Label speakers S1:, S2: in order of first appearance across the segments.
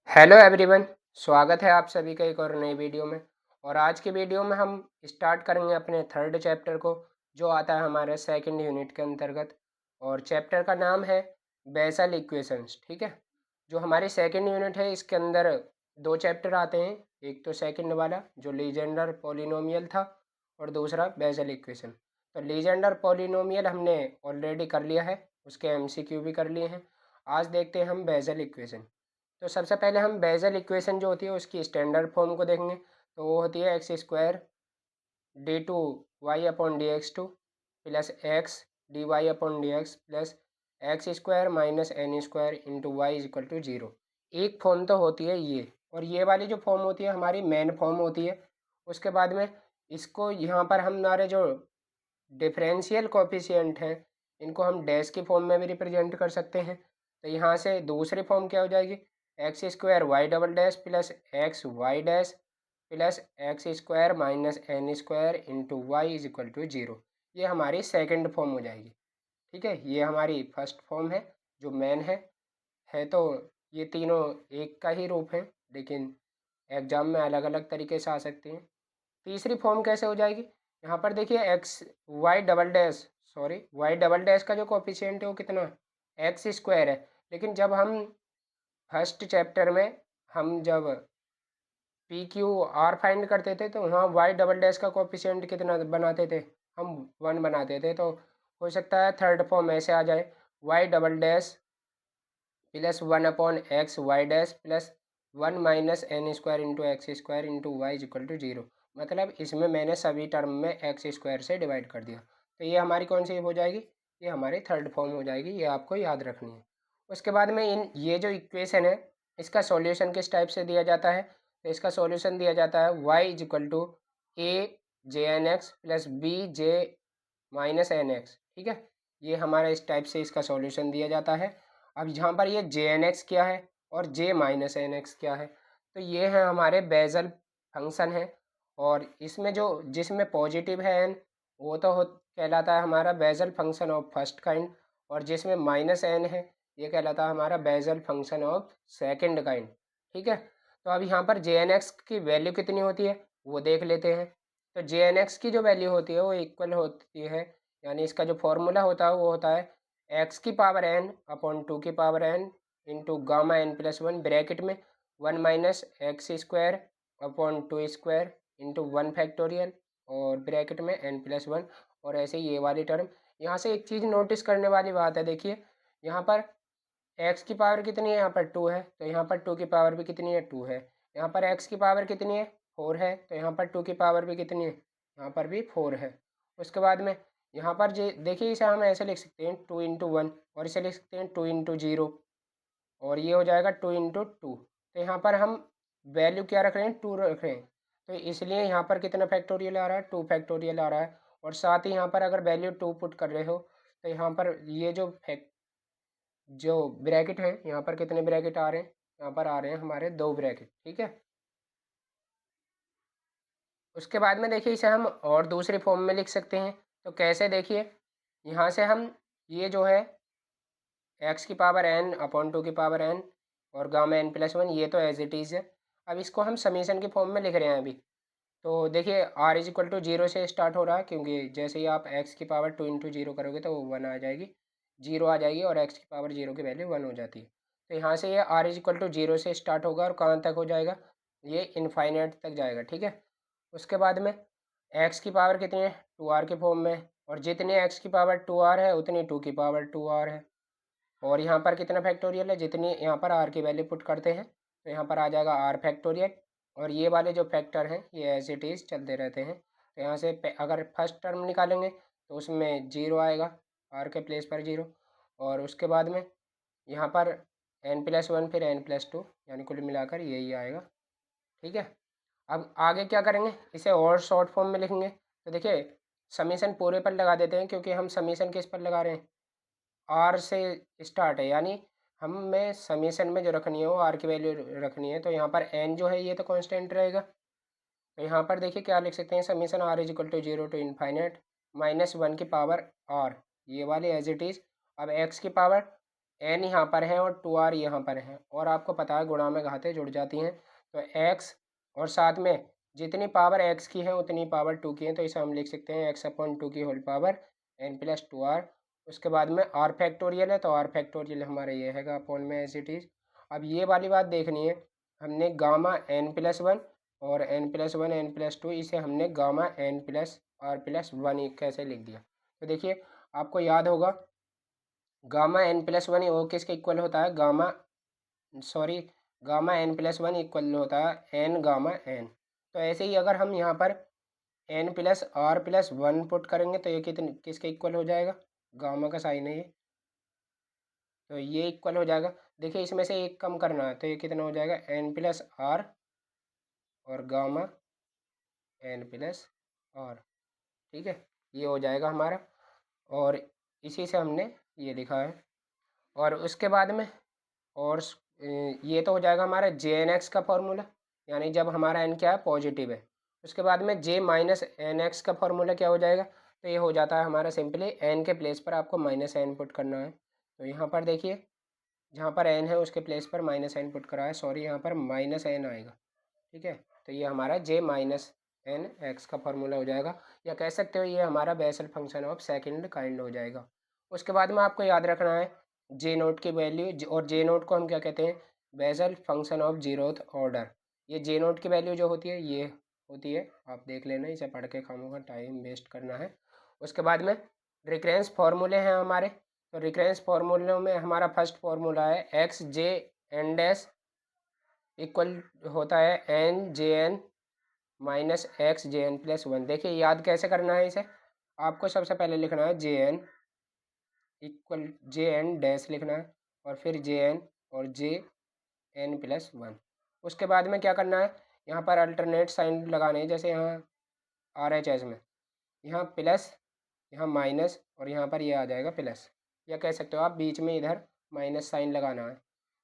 S1: Hello everyone. स्वागत है आप सभी का एक और नई वीडियो में। और आज की वीडियो में हम स्टार्ट करेंगे अपने थर्ड चैप्टर को, जो आता है हमारे सेकंड यूनिट के अंतर्गत। और चैप्टर का नाम है बेसल इक्वेशंस। ठीक है, जो हमारी सेकंड यूनिट है इसके अंदर दो चैप्टर आते हैं। एक तो सेकंड वाला जो लीजेंडर पॉलिनोमियल था, और दूसरा बेसल इक्वेशन। तो लीजेंडर पॉलिनोमियल हमने ऑलरेडी कर लिया है, उसके एमसीक्यू भी कर लिए हैं। आज देखते हैं हम बेसल इक्वेशन। तो सबसे पहले हम बेसल इक्वेशन जो होती है उसकी स्टैंडर्ड फॉर्म को देखेंगे। तो वो होती है x square d two y upon d x two plus x d y upon d x plus x square minus n square into y is equal to zero. एक फॉर्म तो होती है ये, और ये वाली जो फॉर्म होती है हमारी मेन फॉर्म होती है। उसके बाद में इसको यहाँ पर हमारे जो डिफरेंशियल कोफिशिएंट हैं इनको हम डैश की फॉर्म में भी रिप्रेजेंट कर सकते हैं। तो यहाँ से दूसरी फॉर्म क्या हो जाएगी, x square y double dash plus x y dash plus x square minus n square into y is equal to zero. ये हमारी सेकंड फॉर्म हो जाएगी। ठीक है, ये हमारी फर्स्ट फॉर्म है जो मेन है। तो ये तीनों एक का ही रूप है, लेकिन एग्जाम में अलग अलग तरीके से आ सकते हैं। तीसरी फॉर्म कैसे हो जाएगी, यहाँ पर देखिए x y double dash, sorry y double dash का जो कोफिशिएंट है वो कितना, एक्स स्क्वायर है। लेकिन जब हम फर्स्ट चैप्टर में हम जब पी क्यू आर फाइंड करते थे तो वहाँ वाई डबल डैश का कोफिशिएंट कितना बनाते थे, हम वन बनाते थे। तो हो सकता है थर्ड फॉर्म ऐसे आ जाए, y double dash plus one upon x y dash plus one minus n square into x square into y is equal to zero. मतलब इसमें मैंने सभी टर्म में एक्स स्क्वायर से डिवाइड कर दिया। तो ये हमारी कौन सी हो जाएगी, ये हमारी थर्ड फॉर्म हो जाएगी। ये आपको याद रखनी है। उसके बाद में इन ये जो इक्वेशन है इसका सॉल्यूशन किस टाइप से दिया जाता है, तो इसका सॉल्यूशन दिया जाता है y is equal to A J n x plus B J minus n x. ठीक है, ये हमारा इस टाइप से इसका सॉल्यूशन दिया जाता है। अब यहाँ पर ये जे एन एक्स क्या है और जे माइनस एन एक्स क्या है, तो ये है हमारे बेजल फंक्शन है। और इसमें जो जिसमें पॉजिटिव है एन, वो तो कहलाता है हमारा Bessel function of first kind. और जिसमें माइनस एन है ये कहलाता है हमारा Bessel function of second kind. ठीक है, तो अब यहाँ पर जे एन एक्स की वैल्यू कितनी होती है वो देख लेते हैं। तो जे एन एक्स की जो वैल्यू होती है वो इक्वल होती है, यानी इसका जो फॉर्मूला होता है वो होता है एक्स की पावर एन अपॉन टू की power n into gamma n plus one bracket में one minus x square upon two square into one factorial और ब्रैकेट में एन प्लस वन। और ऐसे ये वाली टर्म। यहाँ से एक चीज़ नोटिस करने वाली बात है, देखिए यहाँ पर एक्स की पावर कितनी है, यहाँ पर टू है, तो यहाँ पर टू की पावर भी कितनी है, टू है। यहाँ पर एक्स की पावर कितनी है, फोर है, तो यहाँ पर टू की पावर भी कितनी है, यहाँ पर भी फोर है। उसके बाद में यहाँ पर जे देखिए इसे हम ऐसे लिख सकते हैं टू इंटू वन, और इसे लिख सकते हैं टू इंटू जीरो, और ये हो जाएगा टू इंटू टू। तो यहाँ पर हम वैल्यू क्या रख रहे हैं, टू रख रहे हैं। तो इसलिए यहाँ पर कितना फैक्टोरियल आ रहा है, टू फैक्टोरियल आ रहा है। और साथ ही यहाँ पर अगर वैल्यू टू पुट कर रहे हो तो यहाँ पर ये जो ब्रैकेट है यहाँ पर कितने ब्रैकेट आ रहे हैं, यहाँ पर आ रहे हैं हमारे दो ब्रैकेट। ठीक है, उसके बाद में देखिए इसे हम और दूसरे फॉर्म में लिख सकते हैं। तो कैसे, देखिए यहाँ से हम ये जो है एक्स की पावर एन अपॉन टू की पावर एन और गामा एन प्लस वन, ये तो एज इट इज़ है। अब इसको हम समीशन की फॉर्म में लिख रहे हैं अभी। तो देखिए r is equal to zero से स्टार्ट हो रहा है, क्योंकि जैसे ही आप एक्स की पावर टू इंटू जीरो करोगे तो वो वन आ जाएगी, जीरो आ जाएगी, और एक्स की पावर जीरो की वैल्यू वन हो जाती है। तो यहाँ से ये r is equal to zero से स्टार्ट होगा और कहाँ तक हो जाएगा, ये इनफाइनाइट तक जाएगा। ठीक है, उसके बाद में एक्स की पावर कितनी है, टू आर के फॉर्म में, और जितने एक्स की पावर टू आर है उतनी टू की पावर टू आर है। और यहाँ पर कितना फैक्टोरियल है, जितनी यहाँ पर आर की वैल्यू पुट करते हैं तो यहाँ पर आ जाएगा आर फैक्टोरियल। और ये वाले जो फैक्टर हैं ये एज इट इज़ चलते रहते हैं। तो यहाँ से अगर फर्स्ट टर्म निकालेंगे तो उसमें जीरो आएगा, आर के प्लेस पर जीरो। और उसके बाद में यहाँ पर एन प्लस वन फिर एन प्लस टू, यानी कुल मिलाकर यही आएगा। ठीक है, अब आगे क्या करेंगे, इसे और शॉर्ट फॉर्म में लिखेंगे। तो देखिए समीशन पूरे पर लगा देते हैं, क्योंकि हम समीशन किस पर लगा रहे हैं, आर से स्टार्ट है, यानी हमें समीशन में जो रखनी है वो आर की वैल्यू रखनी है। तो यहाँ पर एन जो है ये तो कांस्टेंट रहेगा। तो यहाँ पर देखिए क्या लिख सकते हैं, summation r is equal to zero to infinite minus one की पावर आर, ये वाली एज इट इज़। अब एक्स की पावर एन यहाँ पर है और 2r यहाँ पर है, और आपको पता है गुणा में घातें जुड़ जाती हैं, तो x और साथ में जितनी पावर x की है उतनी पावर 2 की है, तो इसे हम लिख सकते हैं x/2 की होल पावर n+2r। उसके बाद में r फैक्टोरियल है, तो r फैक्टोरियल हमारा ये हैगा अपॉन में एज इट इज़। अब ये वाली बात देखनी है, हमने गामा n+1 और n+1 n+2 इसे हमने गामा n+r+1 कैसे लिख दिया। तो देखिए आपको याद होगा गामा n+1 वो किसके इक्वल होता है, गामा n+1 इक्वल होता है n गामा n। तो ऐसे ही अगर हम यहाँ पर n+r+1 पुट करेंगे तो ये किसके इक्वल हो जाएगा, गामा का साइन है ये, तो ये इक्वल हो जाएगा। देखिए इसमें से एक कम करना है, तो ये कितना हो जाएगा n+r और गामा n+r, ठीक है, ये हो जाएगा हमारा। और इसी से हमने ये लिखा है। और उसके बाद में और ये तो हो जाएगा हमारा JN(x) का फॉर्मूला, यानी जब हमारा n क्या है, पॉजिटिव है। उसके बाद में J-NX का फॉर्मूला क्या हो जाएगा, तो ये हो जाता है हमारा सिंपली n के प्लेस पर आपको -n पुट करना है। तो यहाँ पर देखिए जहाँ पर n है उसके प्लेस पर -n पुट करा है, सॉरी यहाँ पर -n आएगा, ठीक है। तो ये हमारा J-NX का फॉर्मूला हो जाएगा, या कह सकते हो ये हमारा Bessel function of second kind हो जाएगा। उसके बाद में आपको याद रखना है J0 की वैल्यू, और J0 को हम क्या कहते हैं, Bessel function of zeroth order. ये J0 की वैल्यू जो होती है ये होती है, आप देख लेना, इसे पढ़ के खामोगा टाइम वेस्ट करना है। उसके बाद में रिकरेंस फार्मूले हैं हमारे, तो रिकरेंस फार्मूलों में हमारा फर्स्ट फार्मूला है XJ(n) इक्वल होता है NJN -XJN+1। देखिए याद कैसे करना है इसे, आपको सबसे पहले लिखना है JN इक्वल JN' लिखना है, और फिर JN और JN+1। उसके बाद में क्या करना है, यहाँ पर अल्टरनेट साइन लगाने हैं, जैसे यहाँ RHS में यहाँ प्लस, यहाँ माइनस, और यहाँ पर ये आ जाएगा प्लस, या कह सकते हो आप बीच में इधर माइनस साइन लगाना है।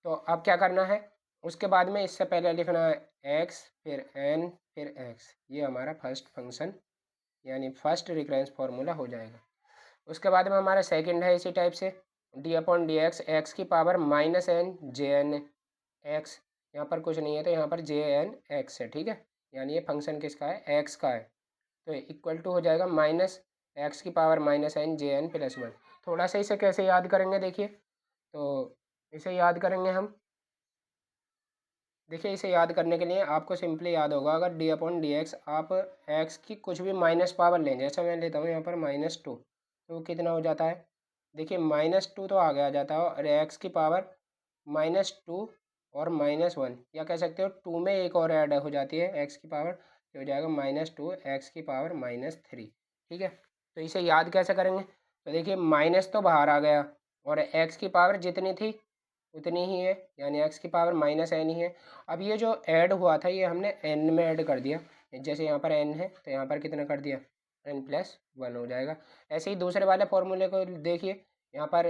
S1: तो अब क्या करना है, उसके बाद में इससे पहले लिखना है x फिर n फिर x, ये हमारा फर्स्ट फंक्शन यानी फर्स्ट रिकरेंस फार्मूला हो जाएगा। उसके बाद में हमारा सेकंड है इसी टाइप से d/dx x की पावर -n/jn(x), यहाँ पर कुछ नहीं है तो यहाँ पर jn(x) है, ठीक है, यानी ये फंक्शन किसका है, x का है। तो इक्वल टू हो जाएगा -x की पावर -n/jn+1। थोड़ा सा इसे कैसे याद करेंगे देखिए, तो इसे याद करेंगे हम, देखिए इसे याद करने के लिए आपको सिंपली याद होगा, अगर d/dx आप x की कुछ भी माइनस पावर लें, जैसे मैं लेता हूँ यहाँ पर -2, तो कितना हो जाता है, देखिए -2 तो आगे आ जाता है, और x की पावर -2 और -1, या कह सकते हो 2 में एक और ऐड हो जाती है x की पावर, तो हो जाएगा -2 x की पावर -3, ठीक है। तो इसे याद कैसे करेंगे, तो देखिए माइनस तो बाहर आ गया, और x की पावर जितनी थी उतनी ही है, यानी x की पावर -n ही है। अब ये जो ऐड हुआ था ये हमने n में ऐड कर दिया, जैसे यहाँ पर n है तो यहाँ पर कितना कर दिया, n+1 हो जाएगा। ऐसे ही दूसरे वाले फॉर्मूले को देखिए, यहाँ पर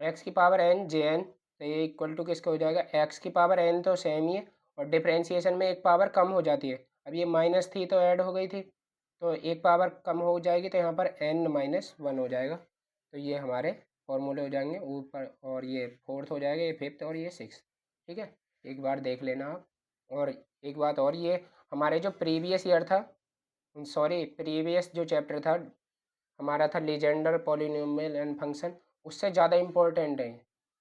S1: x की पावर n/jn, तो ये इक्वल टू किसका हो जाएगा, x की पावर n तो सेम ही है, और डिफ्रेंशिएशन में एक पावर कम हो जाती है, अब ये माइनस थी तो ऐड हो गई थी, तो एक पावर कम हो जाएगी, तो यहाँ पर n-1 हो जाएगा। तो ये हमारे फॉर्मूले हो जाएंगे ऊपर, और ये फोर्थ हो जाएगा, ये फिफ्थ, और ये सिक्स, ठीक है, एक बार देख लेना आप। और एक बात और, ये हमारे जो प्रीवियस ईयर था, सॉरी प्रीवियस जो चैप्टर था हमारा था लीजेंडर पॉलिनोमियल एंड फंक्शन, उससे ज़्यादा इम्पोर्टेंट है,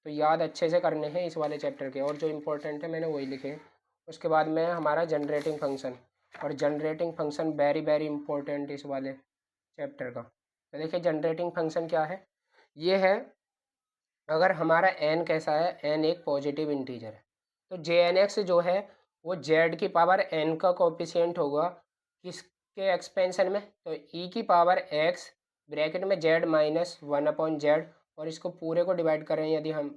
S1: तो याद अच्छे से करने हैं इस वाले चैप्टर के, और जो इम्पोर्टेंट है मैंने वही लिखे हैं। उसके बाद में हमारा जनरेटिंग फंक्शन, और generating function very very important इस वाले चैप्टर का। तो देखिए जनरेटिंग फंक्शन क्या है, ये है अगर हमारा n कैसा है, n एक पॉजिटिव इंटीजर है, तो JN(x) जो है वो z की पावर n का कोफिशिएंट होगा, किसके एक्सपेंशन में, तो e की पावर x ब्रैकेट में z-1/z, और इसको पूरे को डिवाइड करें यदि हम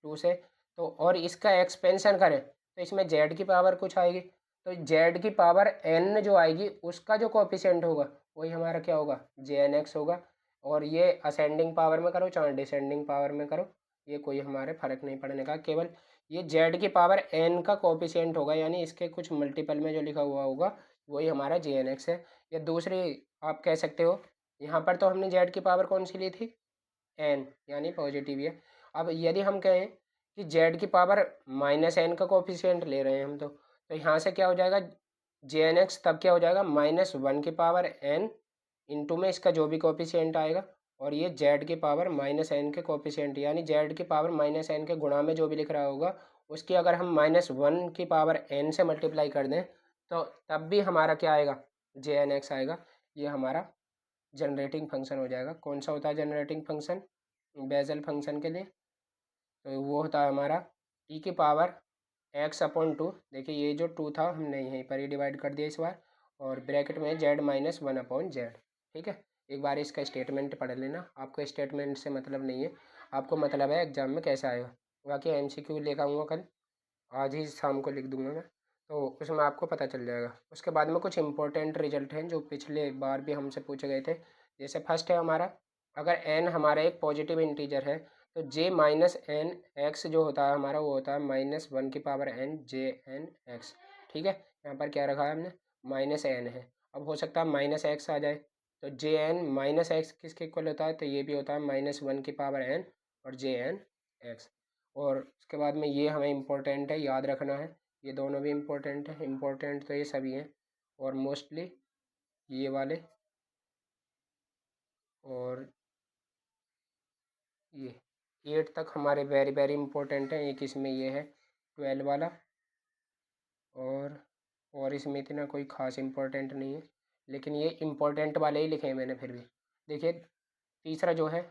S1: 2 से, तो और इसका एक्सपेंशन करें तो इसमें z की पावर कुछ आएगी, तो z की पावर n जो आएगी उसका जो कोफिशिएंट होगा वही हमारा क्या होगा, JN(x) होगा। और ये असेंडिंग पावर में करो चाहे डिसेंडिंग पावर में करो, ये कोई हमारे फ़र्क नहीं पड़ने का, केवल ये z की पावर n का कोफिशिएंट होगा, यानी इसके कुछ मल्टीपल में जो लिखा हुआ होगा वही हमारा JN(x) है। या दूसरी आप कह सकते हो, यहाँ पर तो हमने z की पावर कौन सी ली थी, n, यानी पॉजिटिव है। अब यदि हम कहें कि जेड की पावर माइनस एन का कोफिशिएंट ले रहे हैं हम, तो यहाँ से क्या हो जाएगा, जे एन एक्स तब क्या हो जाएगा, माइनस वन की पावर एन इंटू में इसका जो भी कोफिशिएंट आएगा, और ये जेड की पावर माइनस एन के कोफिशिएंट, यानी जेड की पावर माइनस एन के गुणा में जो भी लिख रहा होगा उसकी अगर हम माइनस वन की पावर एन से मल्टीप्लाई कर दें तो तब भी हमारा क्या आएगा, जे एन एक्स आएगा। ये हमारा जनरेटिंग फंक्शन हो जाएगा। कौन सा होता है जनरेटिंग फंक्शन बेसल फंक्शन के लिए, तो वो होता है हमारा टी की पावर एक्स अपॉन टू। देखिए ये जो टू था हमने यहीं पर ही डिवाइड कर दिया इस बार, और ब्रैकेट में Z minus one upon Z. ठीक है, एक बार इसका स्टेटमेंट पढ़ लेना, आपको स्टेटमेंट से मतलब नहीं है, आपको मतलब है एग्जाम में कैसा आएगा। बाकी एमसीक्यू लेकर आऊँगा कल, आज ही शाम को लिख दूंगा मैं, तो उसमें आपको पता चल जाएगा। उसके बाद में कुछ इंपॉर्टेंट रिजल्ट हैं जो पिछले बार भी हमसे पूछे गए थे। जैसे फर्स्ट है हमारा, अगर एन हमारा एक पॉजिटिव इंटीजर है तो जे माइनस एन एक्स जो होता है हमारा वो होता है माइनस वन की power n J n x. ठीक है, यहाँ पर क्या रखा है हमने, माइनस एन है। अब हो सकता है माइनस एक्स आ जाए, तो जे एन माइनस एक्स किसके इक्वल होता है, तो ये भी होता है माइनस वन की पावर एन और जे एन एक्स। और उसके बाद में ये हमें इम्पोर्टेंट है, याद रखना है, ये दोनों भी इम्पोर्टेंट है, इम्पोर्टेंट तो ये सभी हैं और मोस्टली ये वाले, और ये 8 तक हमारे वेरी वेरी इंपॉर्टेंट हैं। एक इसमें ये है 12 वाला, और इसमें इतना कोई ख़ास इम्पोर्टेंट नहीं है, लेकिन ये इम्पोर्टेंट वाले ही लिखे हैं मैंने फिर भी। देखिए तीसरा जो है,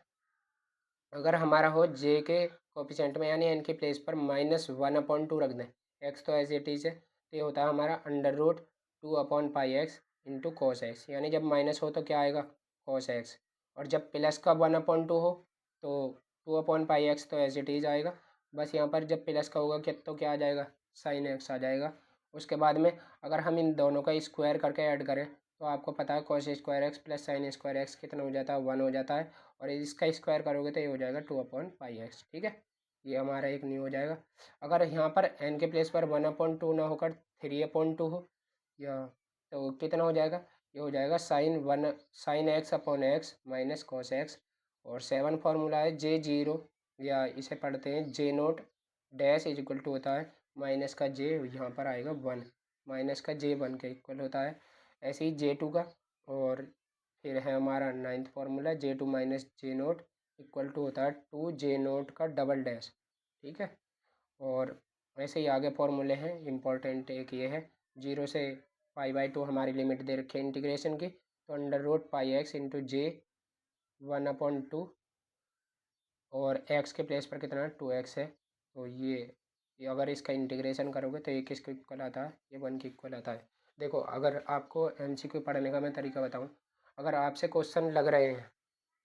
S1: अगर हमारा हो जे के कोफिशिएंट में यानी एन के प्लेस पर माइनस वन अपॉन टू रख दें, एक्स तो एज इट इज़ है, तो ये होता है हमारा under root two upon pi x into cos x, यानी जब माइनस हो तो क्या आएगा, कोस एक्स, और जब प्लस का वन अपॉन टू हो तो टू अपॉन पाई एक्स तो एज इट इज़ आएगा। बस यहाँ पर जब प्लस का होगा क्या तो क्या आ जाएगा, साइन एक्स आ जाएगा। उसके बाद में अगर हम इन दोनों का स्क्वायर करके ऐड करें तो आपको पता है cos square x plus sine square x कितना हो जाता है, वन हो जाता है, और इसका स्क्वायर करोगे तो ये हो जाएगा टू अपॉन पाई एक्स। ठीक है, ये हमारा एक न्यू हो जाएगा। अगर यहाँ पर एन के प्लेस पर वन अपॉन टू ना होकर थ्री अपॉन टू हो, या तो कितना हो जाएगा, ये हो जाएगा sine x upon x minus cos x. और सेवन फार्मूला है जे जीरो, या इसे पढ़ते हैं J naught dash is equal to होता है माइनस का जे, यहाँ पर आएगा वन, माइनस का जे वन के इक्वल होता है। ऐसे ही जे टू का, और फिर है हमारा ninth formula J two minus J naught equal to होता है टू जे नोट का डबल डैश। ठीक है, और ऐसे ही आगे फार्मूले हैं इम्पोर्टेंट, एक ये है जीरो से पाई बाई टू हमारी लिमिट दे रखी है इंटीग्रेशन की, तो under root pi x into J one upon two, और एक्स के प्लेस पर कितना टू एक्स है, तो ये अगर इसका इंटीग्रेशन करोगे तो ये किसके इक्वल आता है, ये वन के इक्वल आता है। देखो अगर आपको एमसीक्यू पढ़ने का मैं तरीका बताऊं, अगर आपसे क्वेश्चन लग रहे हैं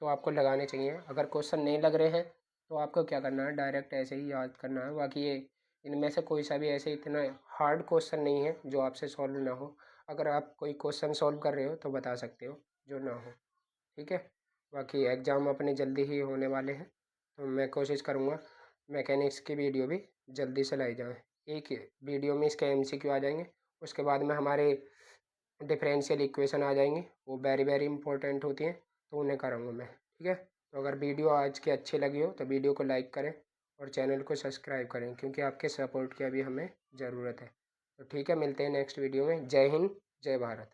S1: तो आपको लगाने चाहिए, अगर क्वेश्चन नहीं लग रहे हैं तो आपको क्या करना है, डायरेक्ट ऐसे ही याद करना है। बाकी ये इनमें से कोई सा भी ऐसे इतना हार्ड क्वेश्चन नहीं है जो आपसे सॉल्व ना हो। अगर आप कोई क्वेश्चन सॉल्व कर रहे हो तो बता सकते हो जो ना हो। ठीक है, बाकी एग्ज़ाम अपने जल्दी ही होने वाले हैं, तो मैं कोशिश करूँगा मैकेनिक्स की वीडियो भी जल्दी से लाई जाए। एक वीडियो में इसके एमसीक्यू आ जाएंगे, उसके बाद में हमारे डिफरेंशियल इक्वेशन आ जाएंगी, वो वेरी वेरी इंपॉर्टेंट होती हैं, तो उन्हें करूँगा मैं। ठीक है, तो अगर वीडियो आज की अच्छी लगी हो तो वीडियो को लाइक करें और चैनल को सब्सक्राइब करें, क्योंकि आपके सपोर्ट की अभी हमें ज़रूरत है। तो ठीक है, मिलते हैं नेक्स्ट वीडियो में। जय हिंद, जय भारत।